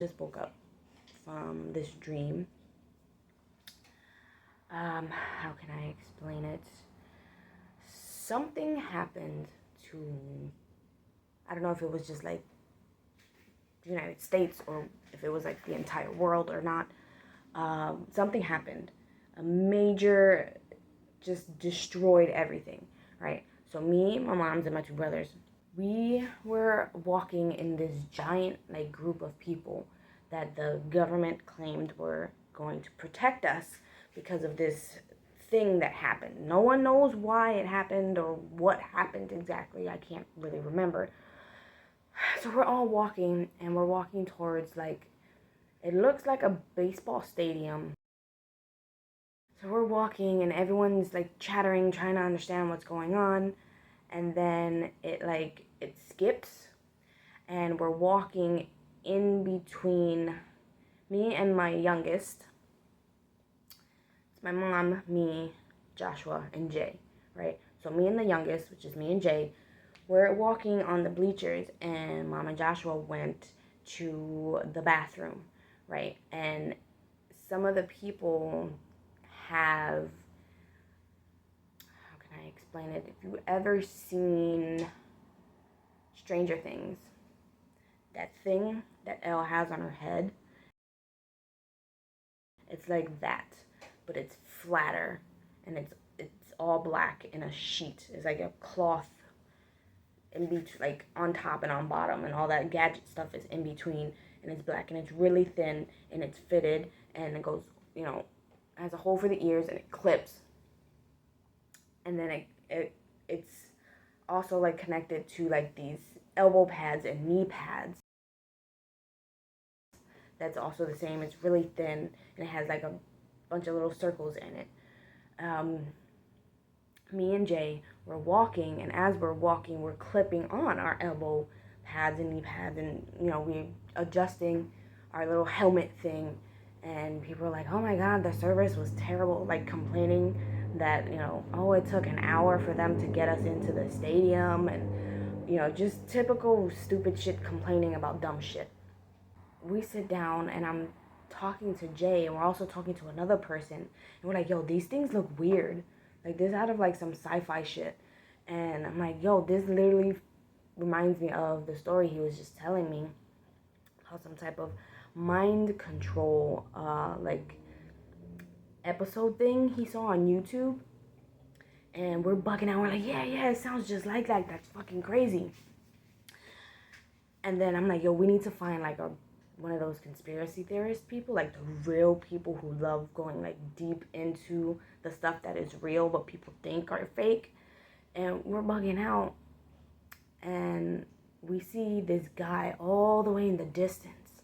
Just woke up from this dream. How can I explain it? Something happened to, I don't know if it was just like the United States or if it was like the entire world or not. Something happened. A major, just destroyed everything, right? So me, my moms, and my two brothers, we were walking in this giant like group of people that the government claimed were going to protect us because of this thing that happened. No one knows why it happened or what happened exactly. I can't really remember. So we're all walking and we're walking towards like, it looks like a baseball stadium. So we're walking and everyone's like chattering, trying to understand what's going on. And then it skips and we're walking in between me and my youngest. It's my mom, me, Joshua, and Jay, right? So me and the youngest, which is me and Jay, we're walking on the bleachers and mom and Joshua went to the bathroom, right? And some of the people have, how can I explain it? If you've ever seen Stranger Things, that thing that Elle has on her head, it's like that, but it's flatter and it's all black in a sheet. It's like a cloth in between, like on top and on bottom, and all that gadget stuff is in between, and it's black and it's really thin and it's fitted and it goes, has a hole for the ears and it clips, and then it's also like connected to like these elbow pads and knee pads. That's also the same. It's really thin and it has like a bunch of little circles in it. Um, Me and Jay were walking, and as we're walking, we're clipping on our elbow pads and knee pads, and we adjusting our little helmet thing. And people were like, "Oh my God, the service was terrible!" Like complaining that oh, it took an hour for them to get us into the stadium, and just typical stupid shit, complaining about dumb shit. We sit down and I'm talking to Jay and we're also talking to another person and we're like, yo, these things look weird. Like this out of like some sci-fi shit. And I'm like, yo, this literally reminds me of the story he was just telling me about some type of mind control like episode thing he saw on YouTube. And we're bugging out. We're like, yeah, it sounds just like that. That's fucking crazy. And then I'm like, yo, we need to find like one of those conspiracy theorist people, like the real people who love going like deep into the stuff that is real but people think are fake. And we're bugging out and we see this guy all the way in the distance,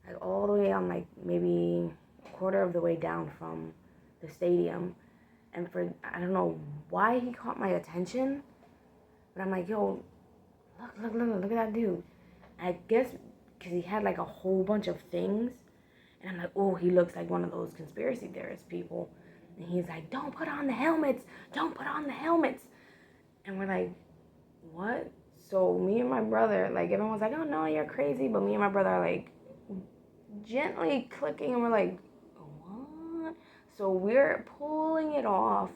like all the way on like maybe a quarter of the way down from the stadium. And I don't know why he caught my attention, but I'm like, yo, look at that dude. I guess because he had like a whole bunch of things. And I'm like, oh, he looks like one of those conspiracy theorist people. And he's like, don't put on the helmets. Don't put on the helmets. And we're like, what? So me and my brother, like everyone's like, oh no, you're crazy. But me and my brother are like gently clicking and we're like, what? So we're pulling it off.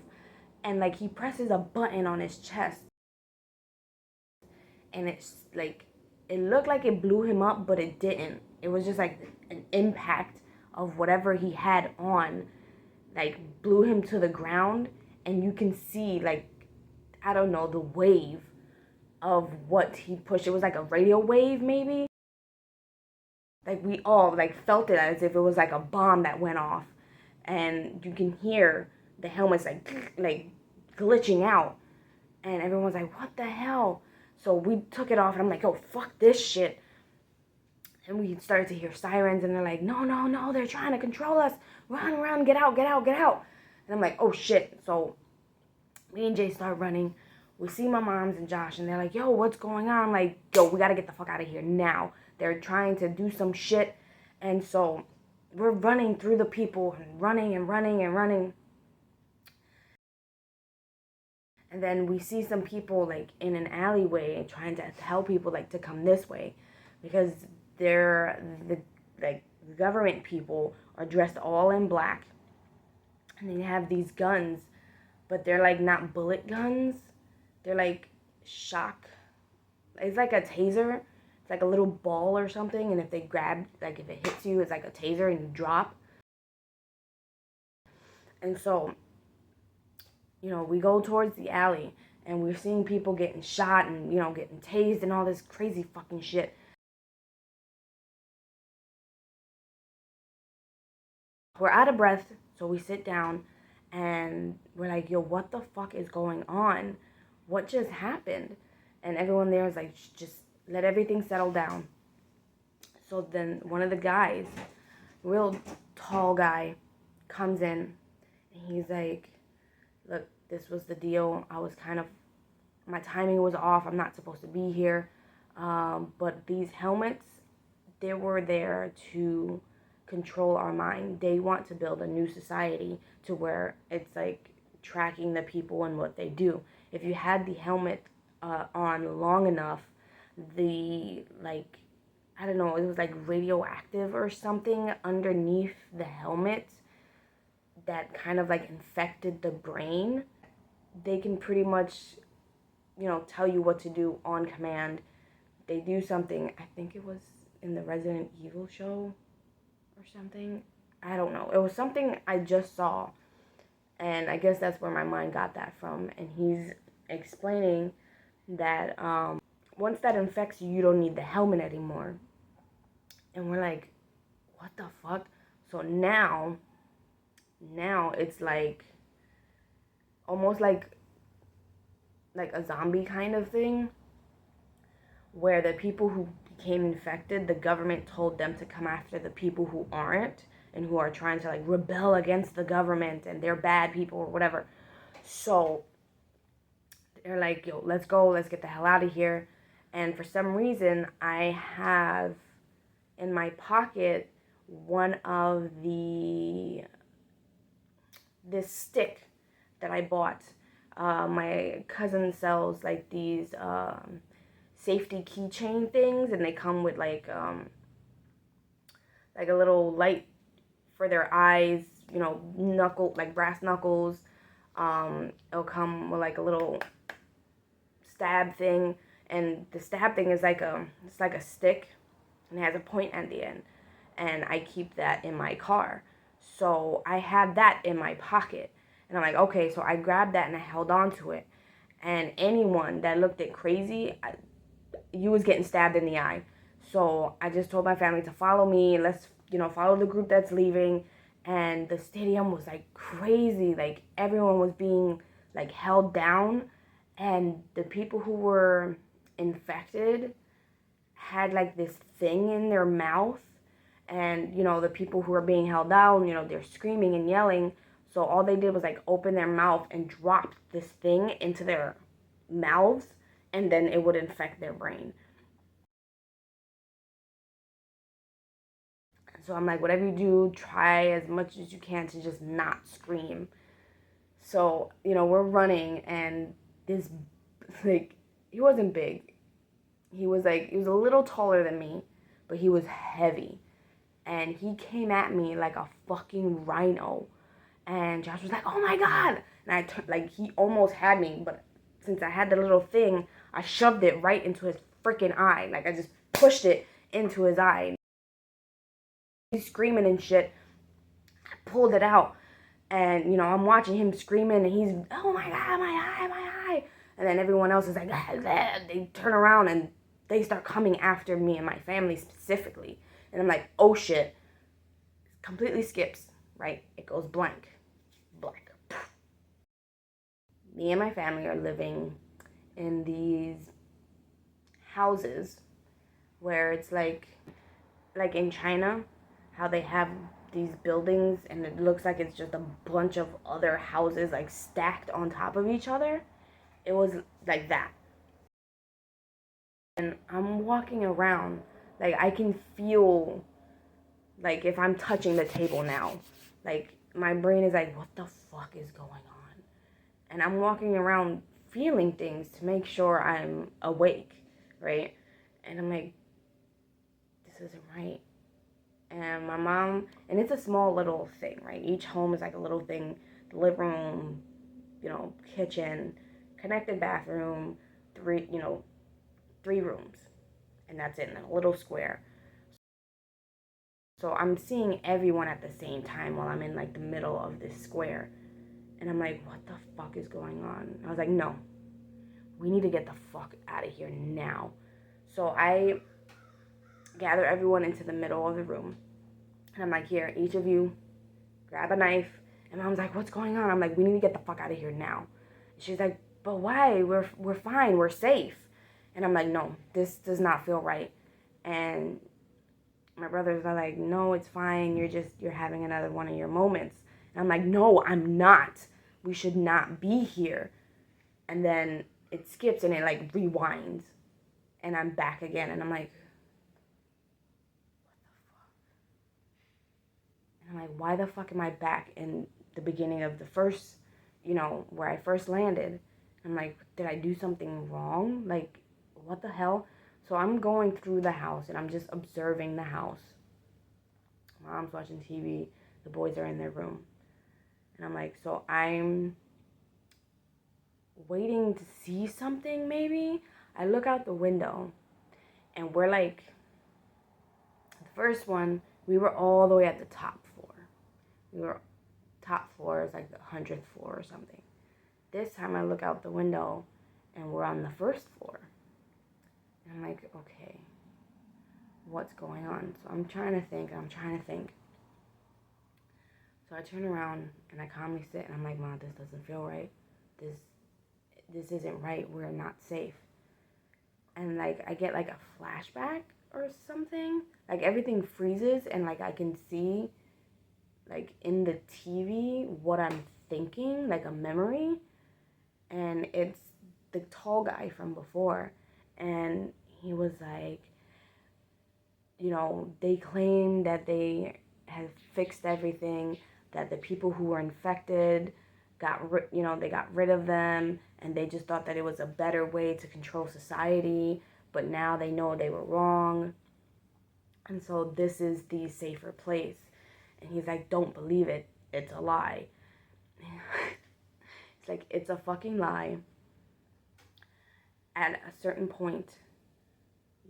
And like he presses a button on his chest. And it's like, it looked like it blew him up, but it didn't. It was just like an impact of whatever he had on, like blew him to the ground. And you can see like, I don't know, the wave of what he pushed. It was like a radio wave maybe. Like we all like felt it as if it was like a bomb that went off. And you can hear the helmets like glitching out. And everyone's like, what the hell? So we took it off and I'm like, oh, fuck this shit. And we started to hear sirens and they're like, no, they're trying to control us. Run, get out. And I'm like, oh shit. So me and Jay start running. We see my moms and Josh and they're like, yo, what's going on? I'm like, yo, we gotta get the fuck out of here now. They're trying to do some shit. And so we're running through the people and running. And then we see some people like in an alleyway trying to tell people like to come this way because like the government people are dressed all in black, and they have these guns, but they're like not bullet guns. They're like shock. It's like a taser. It's like a little ball or something, and if they grab, like if it hits you, it's like a taser and you drop. And so, we go towards the alley and we're seeing people getting shot and, getting tased and all this crazy fucking shit. We're out of breath, so we sit down and we're like, yo, what the fuck is going on? What just happened? And everyone there is like, just let everything settle down. So then one of the guys, real tall guy, comes in and he's like, look, this was the deal. My timing was off. I'm not supposed to be here. But these helmets, they were there to control our mind. They want to build a new society to where it's like tracking the people and what they do. If you had the helmet on long enough, I don't know, it was like radioactive or something underneath the helmet that kind of like infected the brain. They can pretty much, tell you what to do on command. They do something, I think it was in the Resident Evil show or something. I don't know. It was something I just saw. And I guess that's where my mind got that from. And he's explaining that once that infects you, you don't need the helmet anymore. And we're like, what the fuck? So now it's like almost like a zombie kind of thing, where the people who became infected, the government told them to come after the people who aren't and who are trying to like rebel against the government and they're bad people or whatever. So they're like, yo, let's go, let's get the hell out of here. And for some reason, I have in my pocket one of this stick that I bought. My cousin sells like these safety keychain things, and they come with like a little light for their eyes, brass knuckles. It'll come with like a little stab thing, and the stab thing is it's like a stick, and it has a point at the end, and I keep that in my car. So I had that in my pocket, and I'm like, okay, so I grabbed that and I held on to it, and anyone that looked at crazy, you was getting stabbed in the eye. So I just told my family to follow me. Let's, follow the group that's leaving. And the stadium was like crazy. Like everyone was being like held down. And the people who were infected had like this thing in their mouth. And, the people who were being held down, they're screaming and yelling. So all they did was like open their mouth and drop this thing into their mouths, and then it would infect their brain. So I'm like, whatever you do, try as much as you can to just not scream. So, we're running, and this, like, he wasn't big. He was a little taller than me, but he was heavy. And he came at me like a fucking rhino. And Josh was like, oh my God. And he almost had me, but since I had the little thing, I shoved it right into his freaking eye. Like, I just pushed it into his eye. He's screaming and shit. I pulled it out. And, I'm watching him screaming, and he's, oh my God, my eye, my eye. And then everyone else is like, ah, ah. They turn around and they start coming after me and my family specifically. And I'm like, oh shit. Completely skips, right? It goes blank. Black. Me and my family are living in these houses where it's like in China, how they have these buildings and it looks like it's just a bunch of other houses like stacked on top of each other. It was like that. And I'm walking around, like I can feel, like if I'm touching the table now, like my brain is like, what the fuck is going on? And I'm walking around feeling things to make sure I'm awake, right? And I'm like, this isn't right. And my mom, and it's a small little thing, right? Each home is like a little thing. The living room, kitchen, connected bathroom, three rooms, and that's it in a little square. So I'm seeing everyone at the same time while I'm in like the middle of this square. And I'm like, what the fuck is going on? I was like, no, we need to get the fuck out of here now. So I gather everyone into the middle of the room. And I'm like, here, each of you grab a knife. And Mom's like, what's going on? I'm like, we need to get the fuck out of here now. And she's like, but why? We're fine. We're safe. And I'm like, no, this does not feel right. And my brothers are like, no, it's fine. You're having another one of your moments. And I'm like, no, I'm not. We should not be here. And then it skips and it like rewinds. And I'm back again. And I'm like, what the fuck? And I'm like, why the fuck am I back in the beginning of the first, where I first landed? I'm like, did I do something wrong? Like, what the hell? So I'm going through the house and I'm just observing the house. Mom's watching TV. The boys are in their room. And I'm like, so I'm waiting to see something maybe. I look out the window and we're like, the first one, we were all the way at the top floor. We were top floor is like the 100th floor or something. This time I look out the window and we're on the first floor. And I'm like, okay, what's going on? So I'm trying to think. So I turn around and I calmly sit and I'm like, Mom, this doesn't feel right. This isn't right. We're not safe. And like I get like a flashback or something. Like everything freezes and like I can see like in the TV what I'm thinking, like a memory. And it's the tall guy from before. And he was like, they claim that they have fixed everything, that the people who were infected they got rid of them, and they just thought that it was a better way to control society, but now they know they were wrong. And so this is the safer place. And he's like, don't believe it. It's a lie. It's like, it's a fucking lie. At a certain point,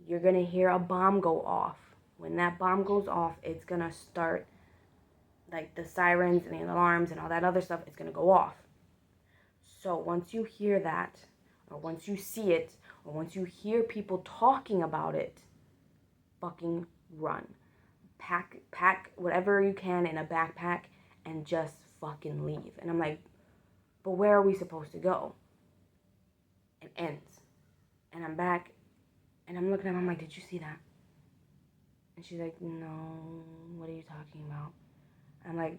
you're going to hear a bomb go off. When that bomb goes off, it's going to start, like the sirens and the alarms and all that other stuff, it's going to go off. So once you hear that, or once you see it, or once you hear people talking about it, fucking run. Pack whatever you can in a backpack and just fucking leave. And I'm like, but where are we supposed to go? It ends. And I'm back and I'm looking at him, I'm like, did you see that? And she's like, no, what are you talking about? I'm like,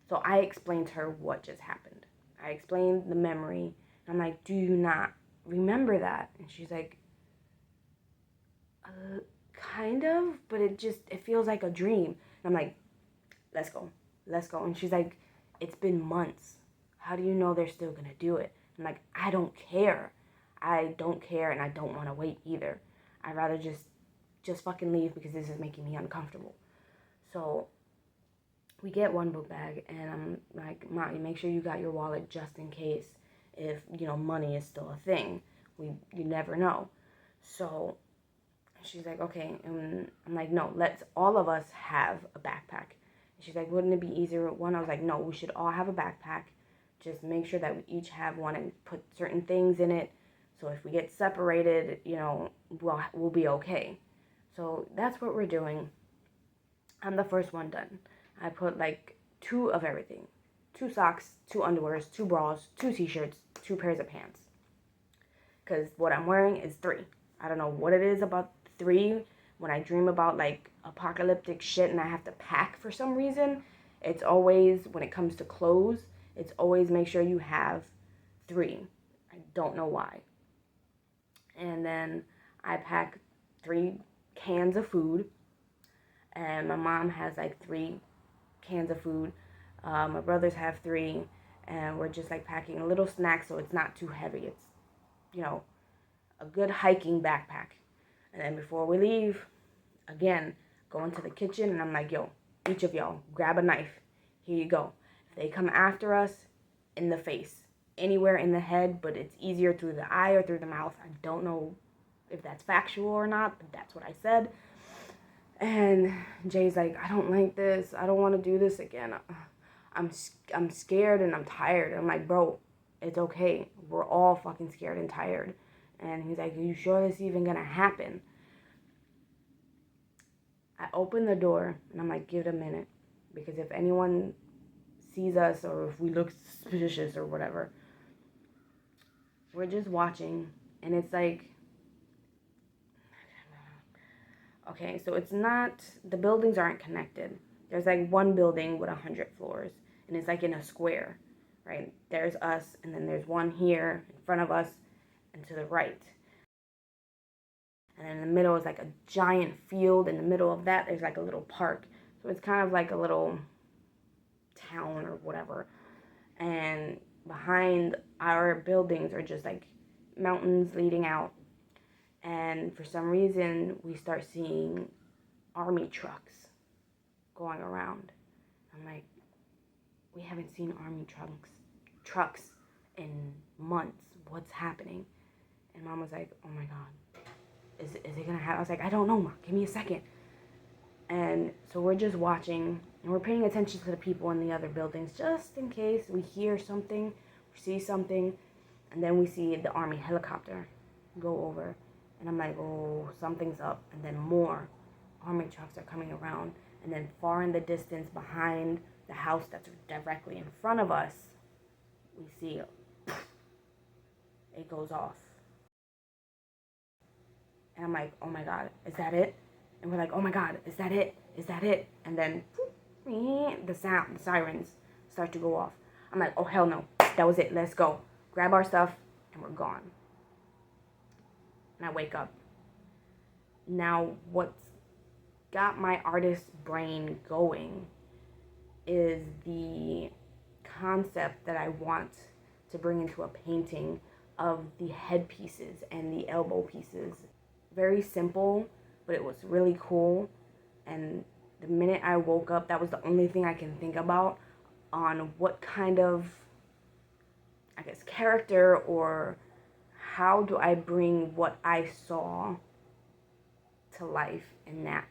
so I explained to her what just happened. I explained the memory. I'm like, do you not remember that? And she's like, kind of, but it feels like a dream. And I'm like, let's go. And she's like, it's been months. How do you know they're still gonna do it? I'm like, I don't care. And I don't want to wait either. I'd rather just fucking leave because this is making me uncomfortable. So we get one book bag and I'm like, Mom, make sure you got your wallet just in case if, money is still a thing. You never know. So she's like, okay. And I'm like, no, let's all of us have a backpack. And she's like, wouldn't it be easier with one? I was like, no, we should all have a backpack. Just make sure that we each have one and put certain things in it. So if we get separated, we'll be okay. So that's what we're doing. I'm the first one done. I put like 2 of everything. 2 socks, 2 underwears, 2 bras, 2 t-shirts, 2 pairs of pants. Because what I'm wearing is 3. I don't know what it is about 3. When I dream about like apocalyptic shit and I have to pack for some reason, it's always, when it comes to clothes, it's always make sure you have 3. I don't know why. And then I pack 3 cans of food. And my mom has like 3 cans of food. My brothers have 3. And we're just like packing a little snack so it's not too heavy. It's, a good hiking backpack. And then before we leave, again, go into the kitchen, and I'm like, yo, each of y'all, grab a knife. Here you go. If they come after us, in the face, anywhere in the head, but it's easier through the eye or through the mouth. I don't know if that's factual or not, but that's what I said. And Jay's like, I don't like this. I don't want to do this again. I'm scared and I'm tired. I'm like, bro, it's okay. We're all fucking scared and tired. And he's like, are you sure this is even gonna happen? I open the door and I'm like, give it a minute. Because if anyone sees us or if we look suspicious or whatever, we're just watching. And it's like, okay, so it's not, the buildings aren't connected. There's like one building with 100 floors, and it's like in a square, right? There's us, and then there's one here in front of us and to the right. And in the middle is like a giant field. In the middle of that, there's like a little park. So it's kind of like a little town or whatever. And behind our buildings are just like mountains leading out. And for some reason, we start seeing army trucks going around. I'm like, we haven't seen army trucks in months. What's happening? And Mom was like, oh my God, is it gonna happen? I was like, I don't know, Mom, give me a second. And so we're just watching, and we're paying attention to the people in the other buildings, just in case we hear something, or see something, and then we see the army helicopter go over. And I'm like, oh, something's up. And then more army trucks are coming around. And then far in the distance behind the house that's directly in front of us, we see it goes off. And I'm like, oh my God, is that it? And we're like, oh my God, is that it? Is that it? And then the sirens start to go off. I'm like, oh hell no, that was it, let's go. Grab our stuff, and we're gone. And I wake up. Now, what's got my artist brain going is the concept that I want to bring into a painting of the headpieces and the elbow pieces. Very simple, but it was really cool. And the minute I woke up, that was the only thing I can think about on what kind of, I guess, character or how do I bring what I saw to life in that.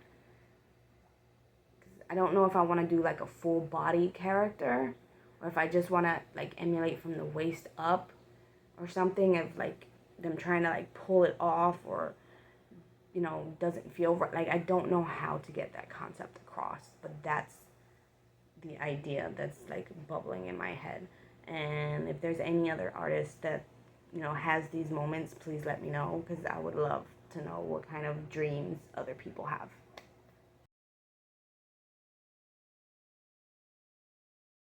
I don't know if I want to do like a full body character or if I just want to like emulate from the waist up or something of like them trying to like pull it off or, you know, doesn't feel right. Like I don't know how to get that concept across, but that's the idea that's like bubbling in my head. And if there's any other artist that, you know, has these moments, please let me know, because I would love to know what kind of dreams other people have.